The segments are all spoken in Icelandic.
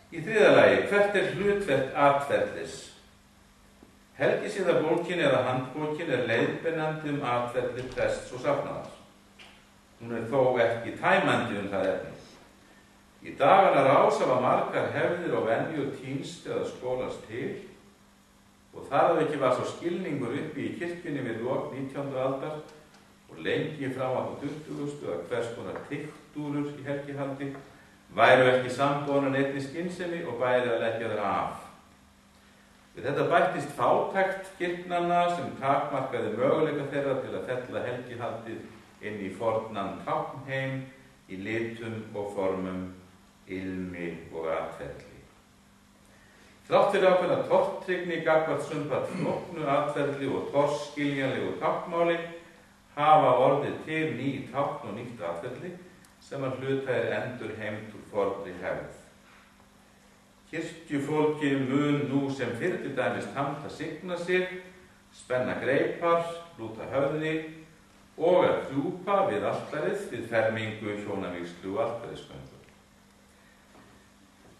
Í þriðja lagi, hvert hlutverk atferlis? Helgisíðabókin eða handbókin leiðbeinandi atferli prests og safnaðar. Hún þó ekki tæmandi það efni. Í dagana rás hafa margar hefðir og venjur týnst eða skólast til og þar að ekki var svo skilningur uppi í kirkjunni við lok 19. aldar og lengi frá á 20. að hvers konar tiktúrur í helgihaldi væru ekki samboðnar neinni skynsemi og bæri að leggja þær af. Við þetta bættist fátækt kirknanna sem takmarkaði möguleika þeirra til að fella helgihaldið inn í fornan táknheim í litum og formum, ilmi og atferli. Þrátt fyrir ákveðna tortryggni gagnvart sumpart flóknu atferli og torskiljanlegu táknmáli hafa orðið til ný tákn og nýtt atferli sem að hluta endurheimt úr fornri hefð. Kirkjufólki mun nú sem fyrr til dæmis tamta signa sig, spenna greipar, lúta höfði og að krjúpa við altarið við fermingu, hjónavígslu og altarisgöngu.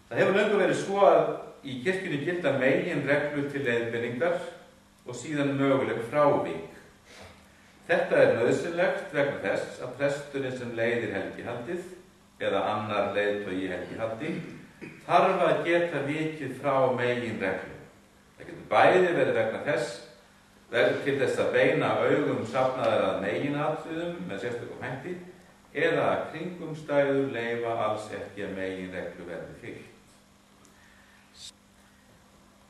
Það hefur löngu verið svo að í kirkjunni gilda meginreglur til leiðbeiningar og síðan möguleg frávik. Þetta nauðsynlegt vegna þess að presturinn sem leiðir helgihaldið eða annar leiðtogi helgihaldi þarf að geta vikið frá meginreglum. Það getur bæði verið vegna þess til þess að beina augum safnaðar að meginatriðum með sérstökum hætti eða að kringumstæður leyfa alls ekki að meginreglu verði fylgt.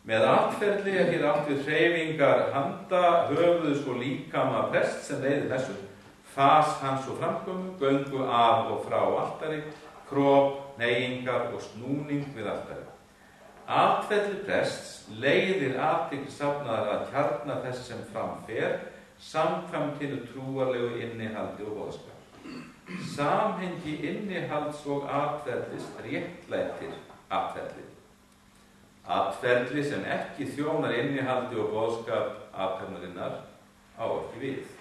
Með atferli hér átt við hreyfingar handa, höfuðs og líkama prests sem leiðir þessu, fas hans og framkomu, göngu af og frá altari, krop, hneigingar og snúning við altari. Atferli prests leiðir athygli safnaðar að kjarna þess sem fram fer, samkvæmt hinu trúarlegu innihaldi og boðskap. Samhengi innihalds og atferlis réttlætir atferlið. Atferli sem ekki þjónar innihaldi og boðskap athafnarinnar á ekki við.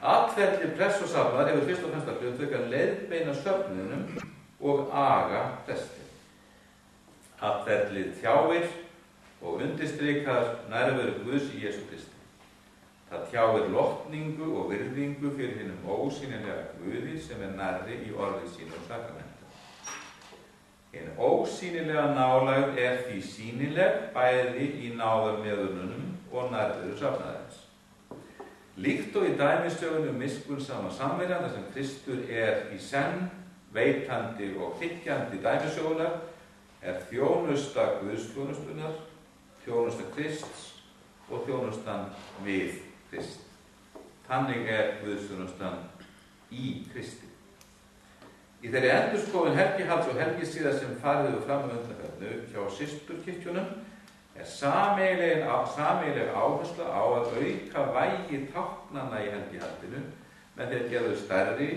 Atferli prests og safnaðar hefur fyrst og fremst að hlutverk að leiðbeina söfnunum og aga presti. Atferlið þjáir og undirstrikar nærveru Guðs í Jesú Kristi. Það þjáir lotningu og virðingu fyrir hinum ósýnilega Guði sem nærri í orði sínu og sakramenti. Hinn ósýnilega nálægð því sýnileg bæði í náðarmeðurnunum og nærveru safnaðarins. Líkt og í dæmisögunum miskunnsama samverjanda sem Kristur í senn, veitandi og þiggjandi dæmisögunar þjónusta Guðsþjónustunnar, þjónusta Krists og þjónustan við Krist. Þannig Guðsþjónustan í Kristi. Í þeirri endurskoðun helgihalds og helgisíða sem farið fram undanfarnu hjá systurkirkjunum sameiginleg áhersla á að auka vægi táknanna í helgihaldinu með því að gera þau stærri,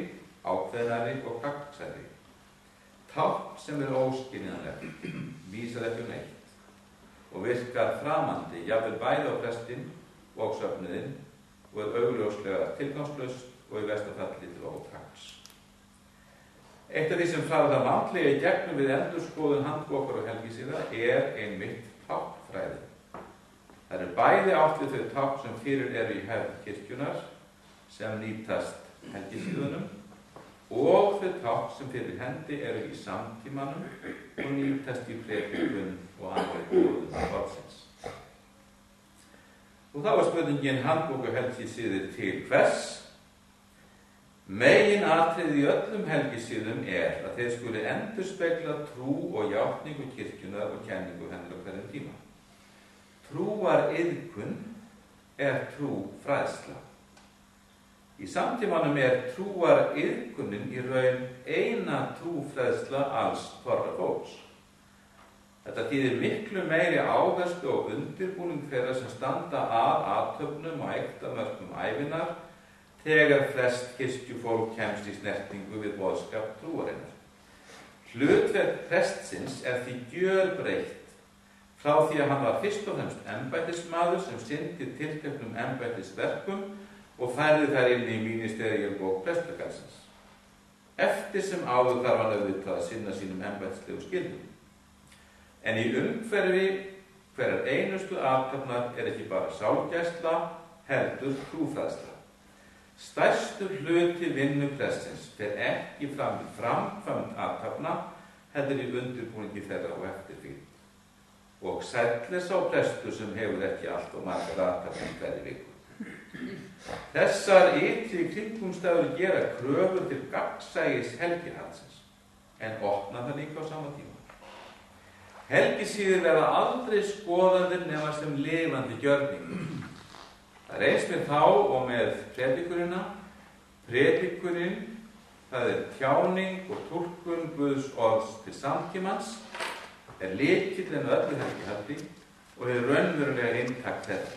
ákveðnari og gagnsærri. Tákn sem óskiljanlegt, vísar ekki neitt og virkar framandi, jafnvel bæði á prestinn og söfnuðinn og augljóslega tilgangslaust og í versta falli til ótaks. Eitt af því sem farið vandlega í gegnum við endurskoðun handbókar og helgisíða einmitt táknfræði. Það bæði átt við þau tákn sem fyrir í hefð kirkjunar sem nýtast helgisíðunum og þau tákn sem fyrir hendi í samtímanum og nýtast í predikun og annarri boðun orðsins. Og þá spurningin handbók og helgisíðir til hvers? Meginatriði í öllum helgisíðum að þeir skuli endurspegla trú og játningu kirkjunar og kenningu hennar á hverjum tíma. Trúariðkun trúfræðsla. Í samtímanum trúariðkunin í raun eina trúfræðsla alls þorra fólks. Þetta þýðir miklu meiri áherslu og undirbúning þeirra sem standa að athöfnum og ektamörkum ævinnar þegar flest kirkjufólk kemst í snertingu við boðskap trúarinnar. Hlutverk prestsins því gjörbreytt frá því að hann var fyrst og fremst embættismaður sem sinnti tilteknum embættisverkum og færði þær inn í ministerialbók prestagarðsins. eftir sem áður þarf hann auðvitað að sinna sínum embættislegu skyldum. En í umhverfi hverjar einustu athafnar ekki bara sálgæsla, heldur trúfræðsla. Stærstur hluti vinnu prestsins fer ekki fram í framkvæmd athafna, heldur í undirbúningi þeirra og eftirfylgd. Og sæll sá prestur sem hefur ekki allt og margar athafnir hverri viku. Þessar ytri kringumstæður gera kröfur til gagnsæis helgihaldsins, en opna það líka á sama tíma. Helgisíðir verða aldrei skoðaðir nema sem lifandi gjörningur. Það eins með þá og með predikurina. Predikurinn, það tjáning og túlkun Guðs orðs til samtímans, lykillinn öllu helgihaldi og raunverulega inntak þeirra.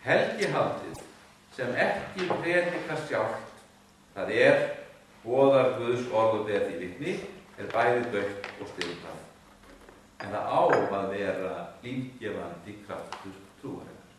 Helgihaldið sem ekki predikar sjálft, það boðar Guðs orð og ber því vitni, bæði dautt og stirðbað. En það á að vera lífgefandi kraftur trúarinnar.